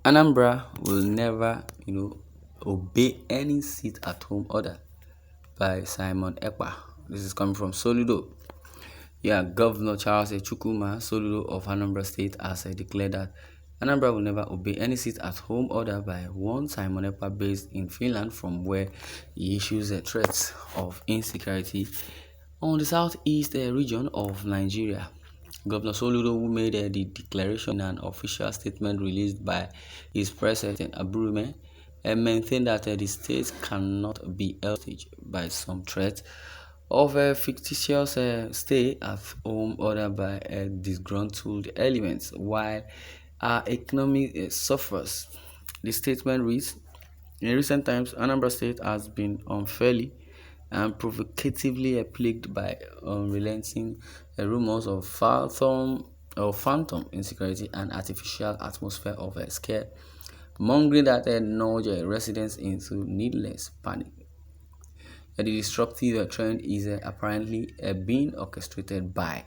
Anambra will never, obey any sit-at-home order by Simon Ekpa. This is coming from Solido. Yeah, Governor Charles Chukwuma Solido of Anambra State has declared that Anambra will never obey any sit-at-home order by one Simon Ekpa based in Finland, from where he issues threats of insecurity on the southeast region of Nigeria. Governor Solido, who made the declaration in an official statement released by his president Aburume, maintained that the state cannot be held hostage by some threat of a fictitious stay-at-home order by disgruntled elements while our economy suffers. The statement reads, in recent times, Anambra State has been unfairly and provocatively plagued by unrelenting rumors of phantom insecurity and artificial atmosphere of scare mongering that nudge residents into needless panic. The destructive trend is apparently being orchestrated by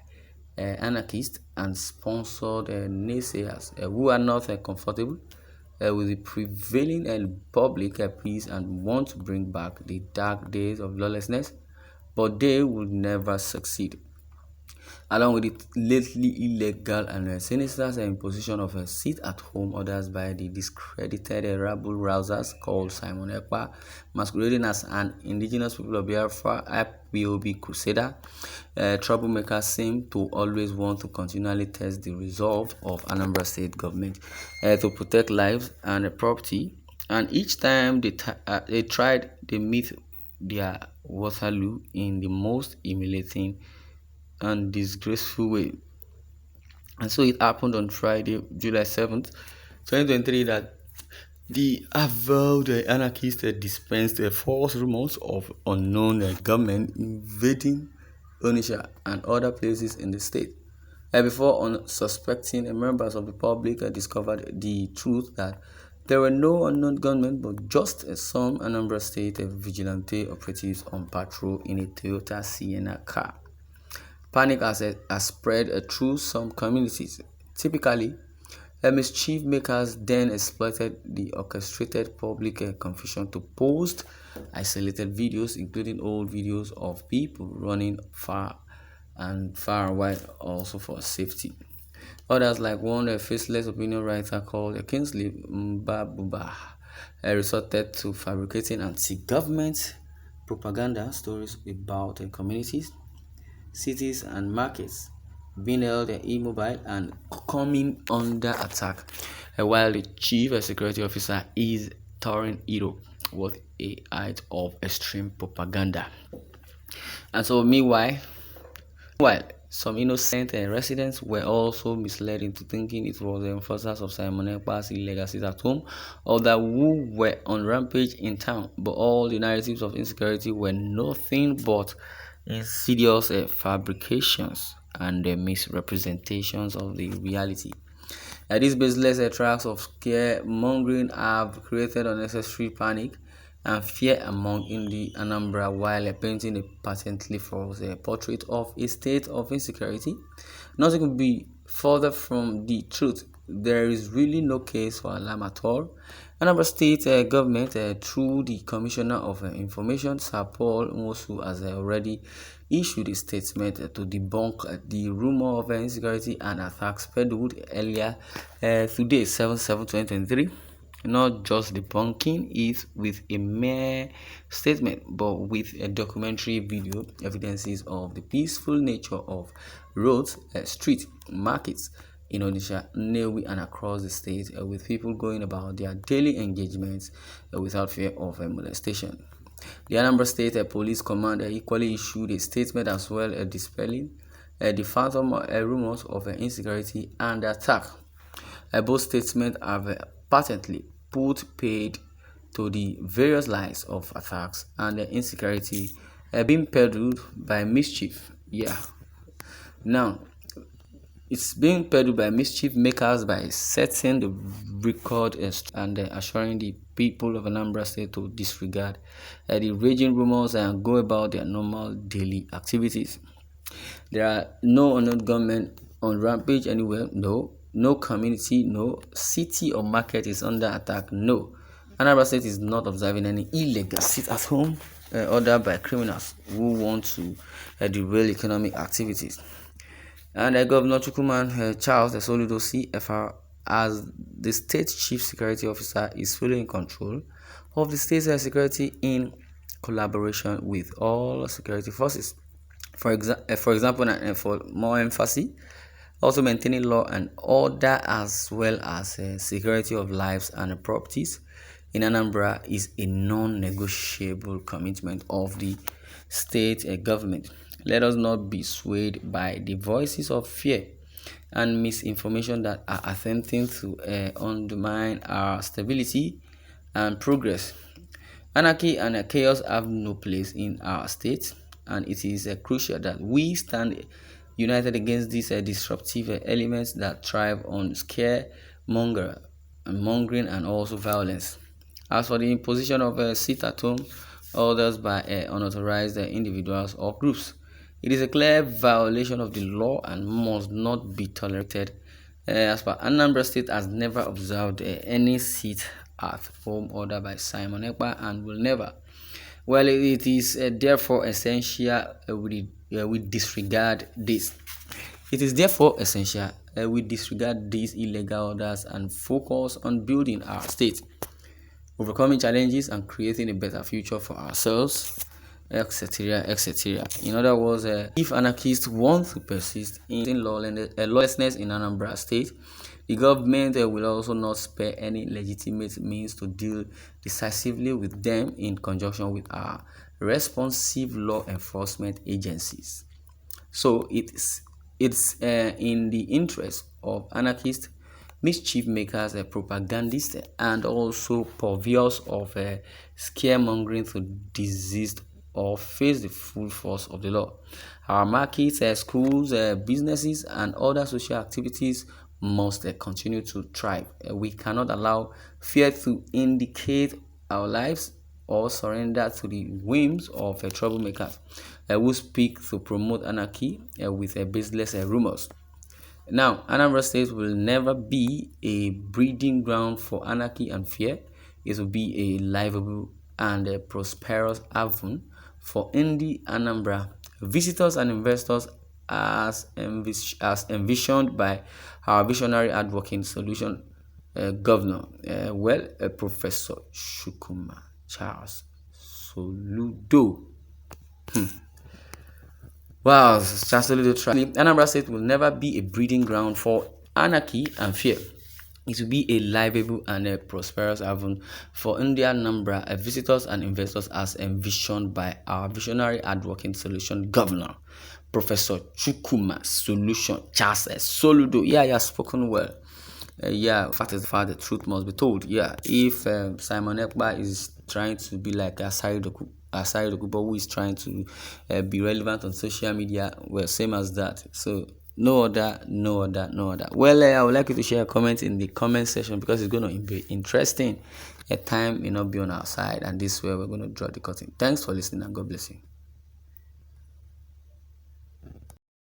anarchists and sponsored naysayers who are not comfortable with the prevailing public peace and want to bring back the dark days of lawlessness, but they would never succeed. Along with the lately illegal and sinister imposition of sit-at-home orders by the discredited rabble-rousers called Simon Ekpa, masquerading as an indigenous people of Biafra IPOB crusader, troublemakers seem to always want to continually test the resolve of Anambra State government to protect lives and property, and each time they tried, they meet their Waterloo in the most humiliating and disgraceful way. And so it happened on Friday, July 7th, 2023, that the avowed anarchists dispensed false rumors of unknown government invading Onitsha and other places in the state. Before unsuspecting members of the public discovered the truth that there were no unknown gunmen, but just some Anambra State vigilante operatives on patrol in a Toyota Sienna car. Panic has spread through some communities. Typically, mischief makers then exploited the orchestrated public confusion to post isolated videos, including old videos of people running far and far wide, also for safety. Others, like one faceless opinion writer called Kingsley Mbabuba, resorted to fabricating anti-government propaganda stories about communities, cities and markets being held immobile and coming under attack, while the chief security officer is touring Europe with a height of extreme propaganda. And so meanwhile, some innocent residents were also misled into thinking it was the enforcers of Simon Ekpa's illegal sit-at-home or that who were on rampage in town, but all the narratives of insecurity were nothing but insidious fabrications and misrepresentations of the reality. These baseless tracks of scare-mongering have created unnecessary panic and fear among the Anambra, while painting a patently false portrait of a state of insecurity. Nothing could be further from the truth. There is really no case for alarm at all. Anambra State government, through the Commissioner of Information, Sir Paul Mosu, has already issued a statement to debunk the rumor of insecurity and attacks peddled earlier today, 7/7/2023. Not just debunking it with a mere statement, but with a documentary video evidences of the peaceful nature of roads, streets, markets in Onitsha, Nnewi, and across the state, with people going about their daily engagements without fear of molestation. The Anambra State Police Command equally issued a statement as well, dispelling the phantom rumors of insecurity and attack. Both statements have patently put paid to the various lies of attacks and insecurity being peddled by mischief. Now, it's being peddled by mischief makers by setting the record and assuring the people of Anambra State to disregard the raging rumors and go about their normal daily activities. There are no unknown gunmen on rampage anywhere, no. No community, no city or market is under attack. No. Anambra State is not observing any illegal sit-at-home order by criminals who want to derail economic activities. And Governor Chukwuma Charles Solido CFR, as the state chief security officer, is fully in control of the state's security in collaboration with all security forces. For example, and for more emphasis, also maintaining law and order as well as security of lives and properties in Anambra is a non-negotiable commitment of the state government. Let us not be swayed by the voices of fear and misinformation that are attempting to undermine our stability and progress. Anarchy and chaos have no place in our state, and it is crucial that we stand united against these disruptive elements that thrive on mongering and also violence. As for the imposition of sit-at-home orders by unauthorized individuals or groups, it is a clear violation of the law and must not be tolerated. As per Anambra State has never observed any sit-at-home order by Simon Ekpa and will never. Well, it is therefore essential we disregard this. It is therefore essential we disregard these illegal orders and focus on building our state, overcoming challenges and creating a better future for ourselves, etc., etc. In other words, if anarchists want to persist in lawlessness in Anambra State, the government will also not spare any legitimate means to deal decisively with them in conjunction with our responsive law enforcement agencies. So it's in the interest of anarchists, mischief makers, propagandists, and also purveyors of scaremongering to desist or face the full force of the law. Our markets, schools, businesses, and other social activities must continue to thrive. We cannot allow fear to indicate our lives or surrender to the whims of troublemakers who speak to promote anarchy with baseless rumors. Now, Anambra State will never be a breeding ground for anarchy and fear. It will be a livable and prosperous haven for indie Anambra visitors and investors as envisioned by our visionary hardworking solution governor, Professor Chukwuma Charles Solido. Wow, Charles Solido. Anambra State will never be a breeding ground for anarchy and fear. It will be a livable and a prosperous haven for Indian Anambra visitors and investors as envisioned by our visionary hardworking solution governor, Professor Chukwuma Solution Charles Solido. Yeah, he has spoken well. Fact is the fact, the truth must be told. Yeah, if Simon Ekpa is trying to be like Solido, who is trying to be relevant on social media, well, same as that. So no other. Well, I would like you to share a comment in the comment section because it's going to be interesting. Time may not be on our side, and this way we're going to draw the curtain. Thanks for listening, and God bless you.